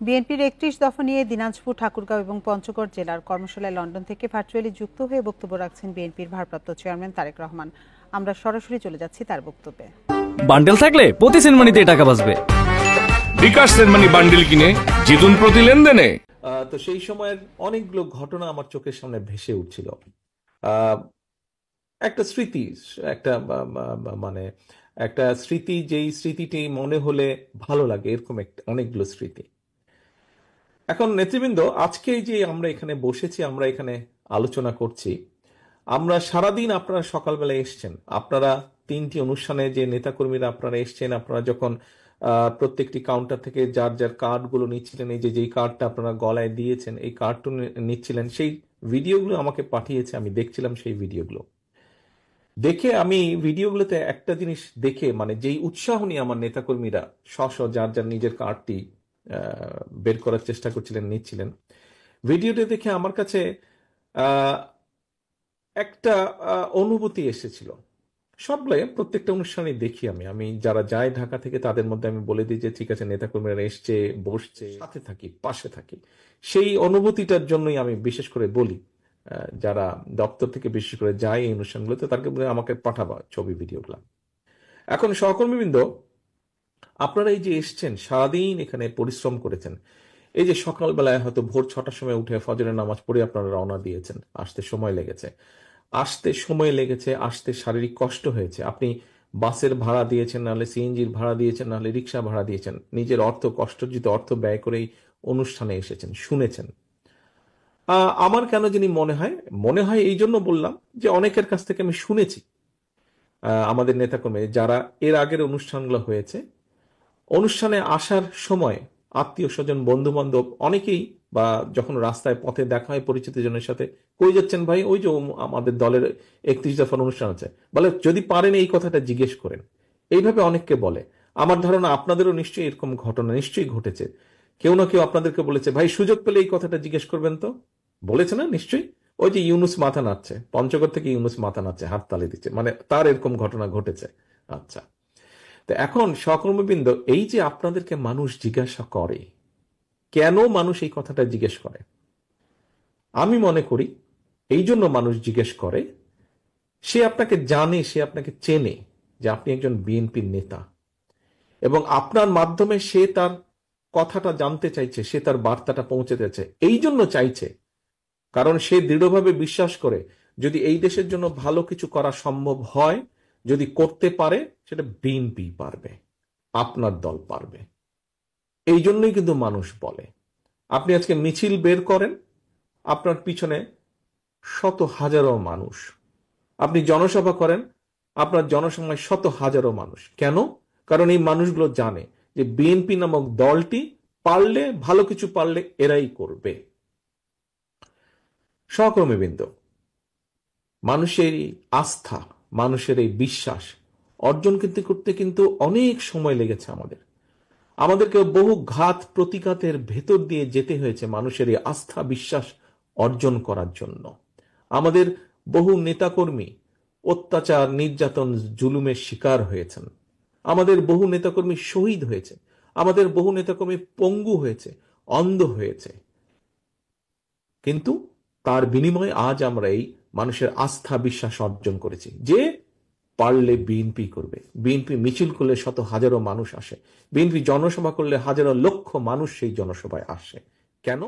বিএনপির ৩১ দফা নিয়ে দিনাজপুর, ঠাকুরগাঁও এবং পঞ্চগড় জেলার কর্মশালায় লন্ডন থেকে ভার্চুয়ালি যুক্ত হয়ে বক্তব্য রাখছেন বিএনপির ভারপ্রাপ্ত চেয়ারম্যান তারেক রহমান। আমরা সরাসরি চলে যাচ্ছি তার বক্তব্যে। বান্ডেল থাকলে প্রতি সেনমানিতে টাকা বাঁচবে। বিকাশ সেনমানি বান্ডেল কিনে জিতুন প্রতি লেনদেনে। তো সেই সময়ের অনেকগুলো ঘটনা আমার চোখের সামনে ভেসে উঠছিল। একটা স্মৃতি, একটা মানে একটা স্মৃতি, যেই স্মৃতিটি মনে হলে ভালো লাগে, এরকম অনেকগুলো স্মৃতি। এখন নেতৃবৃন্দ, আজকে যে আমরা এখানে বসেছি, আমরা এখানে আলোচনা করছি, আমরা সারাদিন আপনারা সকালবেলা এসছেন, আপনারা 3টি অনুষ্ঠানে যে নেতাকর্মীরা আপনারা এসছেন, আপনারা যখন প্রত্যেকটি কাউন্টার থেকে যার যার কার্ডগুলো নিচ্ছিলেন, এই যেই কার্ডটা আপনারা গলায় দিয়েছেন, এই কার্ডটা নিচ্ছিলেন, সেই ভিডিওগুলো আমাকে পাঠিয়েছে, আমি দেখছিলাম সেই ভিডিওগুলো। দেখে আমি ভিডিওগুলোতে একটা জিনিস দেখে, মানে যেই উৎসাহ নিয়ে আমার নেতাকর্মীরা যার যার নিজের কার্ডটি বের করার চেষ্টা করছিলেন, নিচ্ছিলেন, ভিডিওটা দেখে আমার কাছে একটা অনুভূতি এসেছিল। সবগুলো প্রত্যেকটা অনুষ্ঠানে দেখি আমি যারা যায় ঢাকা থেকে, তাদের মধ্যে আমি বলে দিই যে ঠিক আছে, নেতাকর্মীরা এসছে, বসছে, সাথে থাকি, পাশে থাকি। সেই অনুভূতিটার জন্যই আমি বিশেষ করে বলি, যারা দপ্তর থেকে বিশেষ করে যায় এই অনুষ্ঠানগুলোতে, তাদেরকে বলে আমাকে পাঠাবা ছবি, ভিডিওগুলো। এখন সহকর্মীবৃন্দ, আপনারা এই যে এসছেন, সারাদিন এখানে পরিশ্রম করেছেন, এই যে সকালবেলায় হয়তো ভোর 6টার সময় উঠে ফজরের নামাজ পড়ে আপনারা রওনা দিয়েছেন, আসতে সময় লেগেছে, আসতে শারীরিক কষ্ট হয়েছে, আপনি বাসের ভাড়া দিয়েছেন, নাহলে সিএনজির ভাড়া দিয়েছেন, নাহলে রিক্সা ভাড়া দিয়েছেন, নিজের কষ্টর্জিত অর্থ ব্যয় করেই অনুষ্ঠানে এসেছেন, শুনেছেন। আমার কেন জানি মনে হয় এই জন্য বললাম যে অনেকের কাছ থেকে আমি শুনেছি, আমাদের নেতাকর্মী যারা এর আগের অনুষ্ঠানগুলো হয়েছে, অনুষ্ঠানে আসার সময় আত্মীয় স্বজন, বন্ধু বান্ধব অনেকেই, বা যখন রাস্তায় পথে দেখা হয় পরিচিত জনের সাথে, কই যাচ্ছেন ভাই, ওই যে আমাদের দলের 31 দফার অনুষ্ঠান আছে, বলে যদি পারেন এই কথাটা জিজ্ঞেস করেন, এইভাবে অনেককে বলে। আমার ধারণা আপনাদেরও নিশ্চয়ই এরকম ঘটনা নিশ্চয়ই ঘটেছে, কেউ না কেউ আপনাদেরকে বলেছে ভাই সুযোগ পেলে এই কথাটা জিজ্ঞেস করবেন, তো বলেছে না নিশ্চয়ই। ওই যে ইউনুস মাথা নাড়ছে, পঞ্চগড় থেকে ইউনুস মাথা নাড়ছে, হাততালি দিচ্ছে, মানে তার এরকম ঘটনা ঘটেছে। আচ্ছা, তো এখন সহকর্মীবৃন্দ, এই যে আপনাদেরকে মানুষ জিজ্ঞাসা করে, কেন মানুষ এই কথাটা জিজ্ঞেস করে, আমি মনে করি এই জন্য মানুষ জিজ্ঞেস করে, সে আপনাকে জানে, সে আপনাকে চেনে যে আপনি একজন বিএনপির নেতা, এবং আপনার মাধ্যমে সে তার কথাটা জানতে চাইছে, সে তার বার্তাটা পৌঁছে দিচ্ছে, এই জন্য চাইছে, কারণ সে দৃঢ়ভাবে বিশ্বাস করে যদি এই দেশের জন্য ভালো কিছু করা সম্ভব হয়, যদি করতে পারে, সেটা বিএনপি পারবে, আপনার দল পারবে। এই জন্যই কিন্তু মানুষ বলে। আপনি আজকে মিছিল বের করেন, আপনার পিছনে শত হাজারো মানুষ। আপনি জনসভা করেন, আপনার জনসভায় শত হাজারো মানুষ। কেন? কারণ এই মানুষগুলো জানে যে বিএনপি নামক দলটি পারলে, ভালো কিছু পারলে এরাই করবে। সহকর্মীবৃন্দ, মানুষের এই আস্থা, মানুষের এই বিশ্বাস অর্জন করতে কিন্তু অনেক সময় লেগেছে আমাদেরকে বহু ঘাত প্রতিঘাতের ভেতর দিয়ে যেতে হয়েছে মানুষের এই আস্থা বিশ্বাস অর্জন করার জন্য। আমাদের বহু নেতাকর্মী অত্যাচার, নির্যাতন, জুলুমের শিকার হয়েছেন, আমাদের বহু নেতাকর্মী শহীদ হয়েছে, আমাদের বহু নেতাকর্মী পঙ্গু হয়েছে, অন্ধ হয়েছে, কিন্তু তার বিনিময়ে আজ আমরা এই মানুষের আস্থা বিশ্বাস অর্জন করেছি যে পারলে বিএনপি করবে। বিএনপি মিছিল করলে শত হাজারো মানুষ আসে, বিএনপি জনসভা করলে হাজারো লক্ষ মানুষ সেই জনসভায় আসে। কেন?